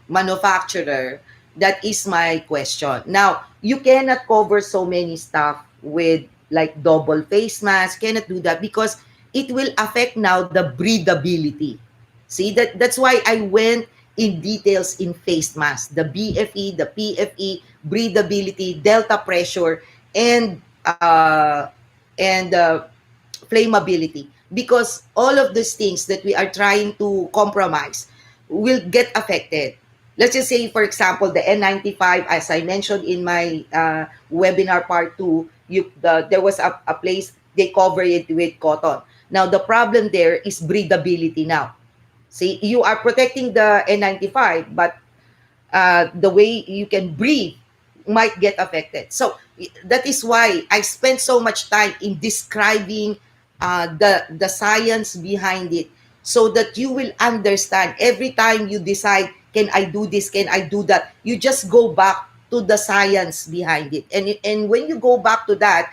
A: manufacturer, that is my question. Now, you cannot cover so many stuff with like double face mask. Cannot do that because it will affect now the breathability. See, that's why I went in details in face mask, the BFE, the PFE, breathability, delta pressure, and flammability, because all of these things that we are trying to compromise will get affected. Let's just say, for example, the N95, as I mentioned in my webinar part 2, there was a place they cover it with cotton. Now, the problem there is breathability now. See, you are protecting the N95, but the way you can breathe might get affected. So that is why I spent so much time in describing the science behind it, so that you will understand every time you decide, can I do this, can I do that, you just go back to the science behind it. And when you go back to that,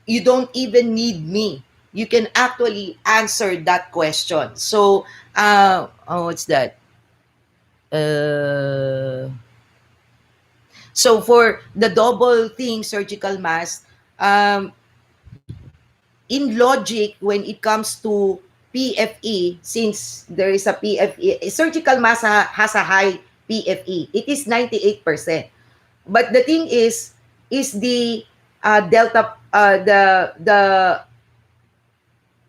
A: you don't even need me. You can actually answer that question. So, what's that? Uh, so for the double thing surgical mask, um, in logic, when it comes to PFE, since there is a PFE, surgical mask has a high PFE. It is 98%. But the thing is the delta,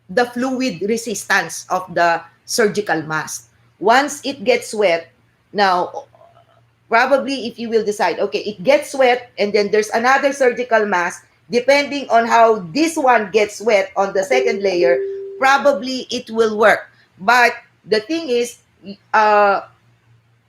A: the fluid resistance of the surgical mask. Once it gets wet, now probably if you will decide, okay, it gets wet and then there's another surgical mask, depending on how this one gets wet on the second layer, probably it will work. But the thing is, uh,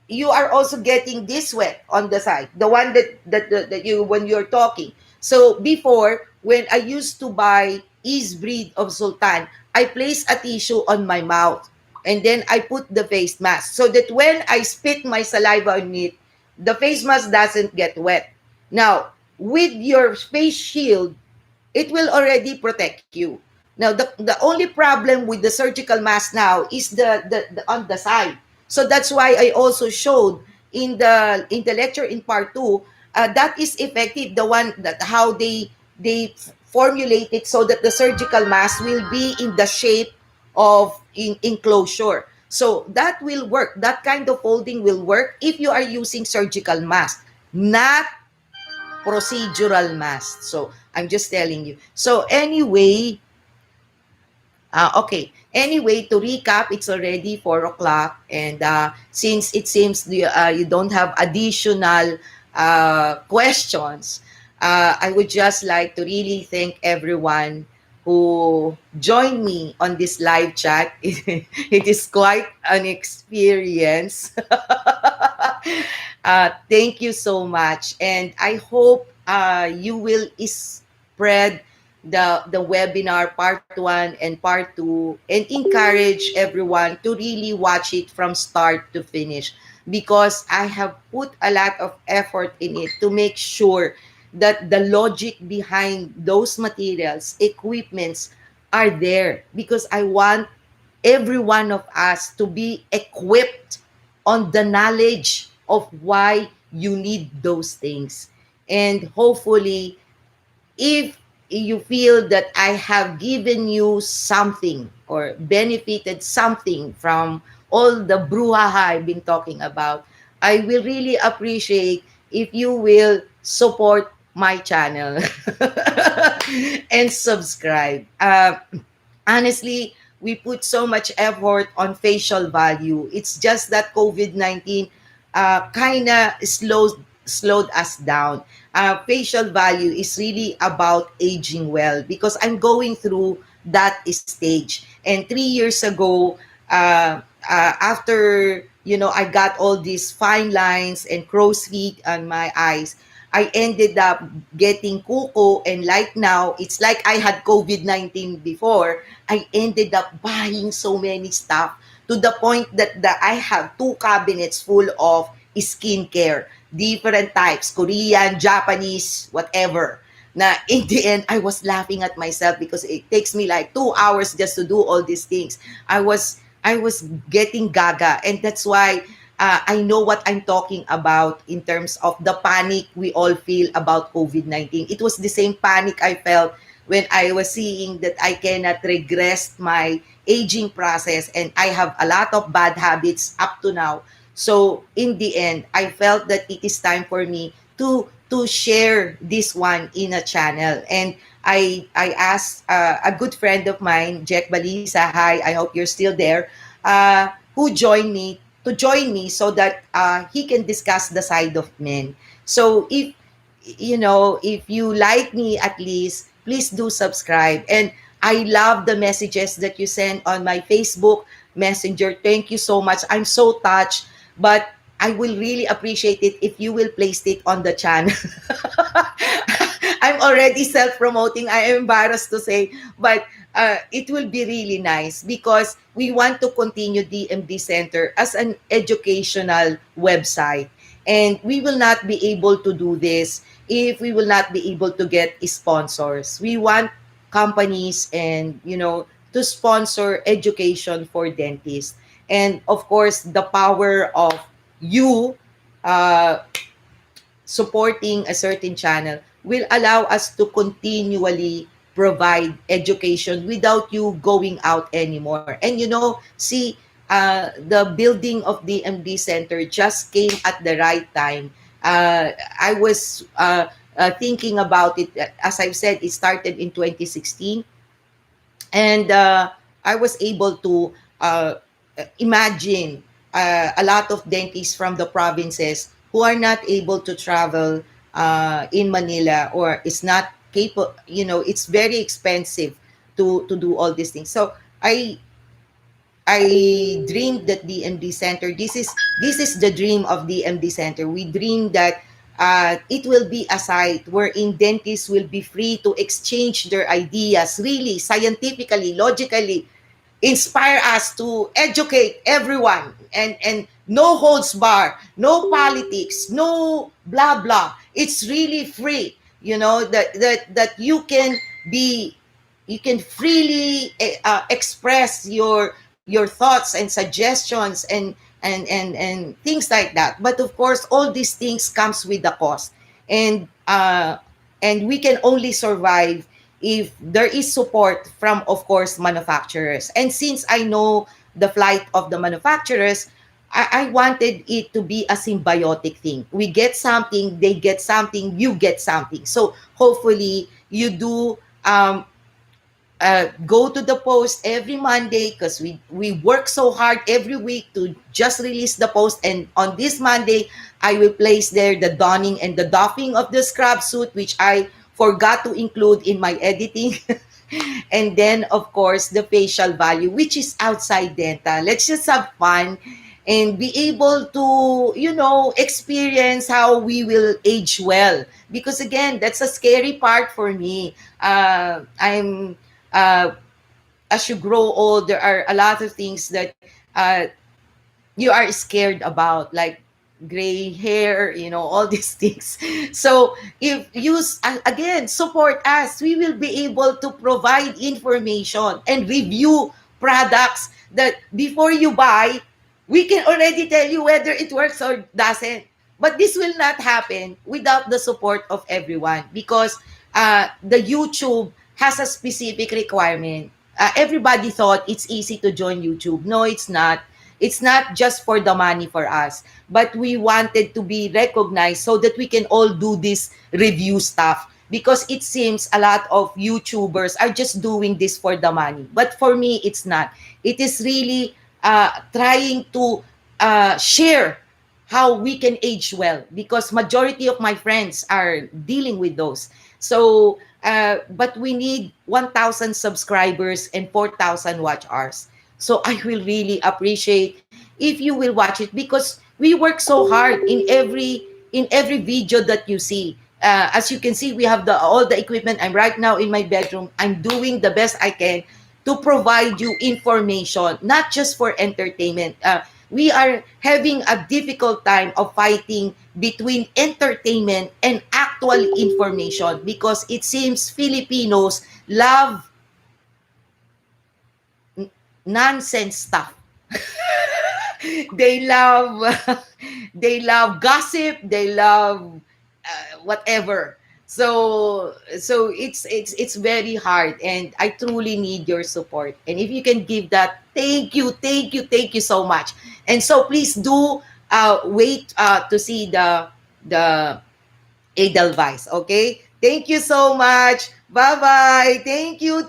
A: you are also getting this wet on the side, the one that you, when you're talking. So before, when I used to buy Ease Breed of Sultan, I place a tissue on my mouth and then I put the face mask so that when I spit my saliva on it, the face mask doesn't get wet. Now, with your face shield, it will already protect you. Now, the only problem with the surgical mask now is the on the side. So that's why I also showed in the lecture in part two, that is effective. The one that how they formulate it so that the surgical mask will be in the shape of enclosure. So that will work. That kind of folding will work if you are using surgical mask, not procedural mask. So I'm just telling you. So anyway, okay. Anyway, to recap, it's already 4 o'clock, and since it seems you don't have additional questions, I would just like to really thank everyone who joined me on this live chat. It is quite an experience. Thank you so much, and I hope you will spread the webinar part 1 and part 2 and encourage everyone to really watch it from start to finish, because I have put a lot of effort in it to make sure that the logic behind those materials, equipments are there, because I want every one of us to be equipped on the knowledge of why you need those things. And hopefully, if you feel that I have given you something or benefited something from all the brouhaha I've been talking about, I will really appreciate if you will support my channel and subscribe. Honestly, we put so much effort on facial value. It's just that COVID-19 kind of slowed us down. Facial value is really about aging well, because I'm going through that stage. And 3 years ago, after I got all these fine lines and crow's feet on my eyes, I ended up getting kuko, and like now, it's like I had COVID-19 before. I ended up buying so many stuff to the point that I have 2 cabinets full of skincare, different types, Korean, Japanese, whatever. Na in the end, I was laughing at myself because it takes me like 2 hours just to do all these things. I was getting gaga, and that's why I know what I'm talking about in terms of the panic we all feel about COVID-19. It was the same panic I felt when I was seeing that I cannot regress my aging process and I have a lot of bad habits up to now. So in the end, I felt that it is time for me to share this one in a channel. And I asked a good friend of mine, Jack Balisa, hi, I hope you're still there, who joined me to join me so that he can discuss the side of men. So if you like me, at least please do subscribe. And I love the messages that you send on my Facebook Messenger. Thank you so much. I'm so touched, but I will really appreciate it if you will place it on the channel. I'm already self-promoting. I am embarrassed to say, but it will be really nice because we want to continue DMD Center as an educational website. And we will not be able to do this if we will not be able to get sponsors. We want companies and, to sponsor education for dentists. And of course, the power of you uh, supporting a certain channel will allow us to continually provide education without you going out anymore. And see, the building of DMD Center just came at the right time. I was thinking about it. As I've said, it started in 2016. And I was able to imagine a lot of dentists from the provinces who are not able to travel in Manila, or is not capable. It's very expensive to do all these things. So I dreamed that DMD Center. This is the dream of DMD Center. We dream that it will be a site wherein dentists will be free to exchange their ideas, really scientifically, logically, inspire us to educate everyone, and no holds bar, no politics, no blah blah. It's really free. That be you can freely express your thoughts and suggestions, and things like that. But of course, all these things comes with the cost, and we can only survive if there is support from, of course, manufacturers. And since I know the flight of the manufacturers, I wanted it to be a symbiotic thing. We get something, they get something, you get something. So hopefully you do go to the post every Monday, because we work so hard every week to just release the post. And on this Monday, I will place there the donning and the doffing of the scrub suit, which I forgot to include in my editing. And then, of course, the facial value, which is outside dental. Let's just have fun and be able to, experience how we will age well. Because again, that's a scary part for me. I'm as you grow old, there are a lot of things that uh, you are scared about, like gray hair, all these things. So if you again support us, we will be able to provide information and review products that before you buy, we can already tell you whether it works or doesn't. But this will not happen without the support of everyone, because the YouTube has a specific requirement. Everybody thought it's easy to join YouTube. No, it's not. It's not just for the money for us, but we wanted to be recognized so that we can all do this review stuff, because it seems a lot of YouTubers are just doing this for the money. But for me, it's not. It is really trying to share how we can age well, because majority of my friends are dealing with those. So, but we need 1,000 subscribers and 4,000 watch hours. So I will really appreciate if you will watch it, because we work so hard in every video that you see. As you can see, we have all the equipment. I'm right now in my bedroom. I'm doing the best I can to provide you information, not just for entertainment. We are having a difficult time of fighting between entertainment and actual information, because it seems Filipinos love nonsense stuff. They love they love gossip, they love whatever. So it's very hard, and I truly need your support. And if you can give that, thank you so much. And so please do wait to see the Edelweiss. Okay, thank you so much. Bye bye. Thank you.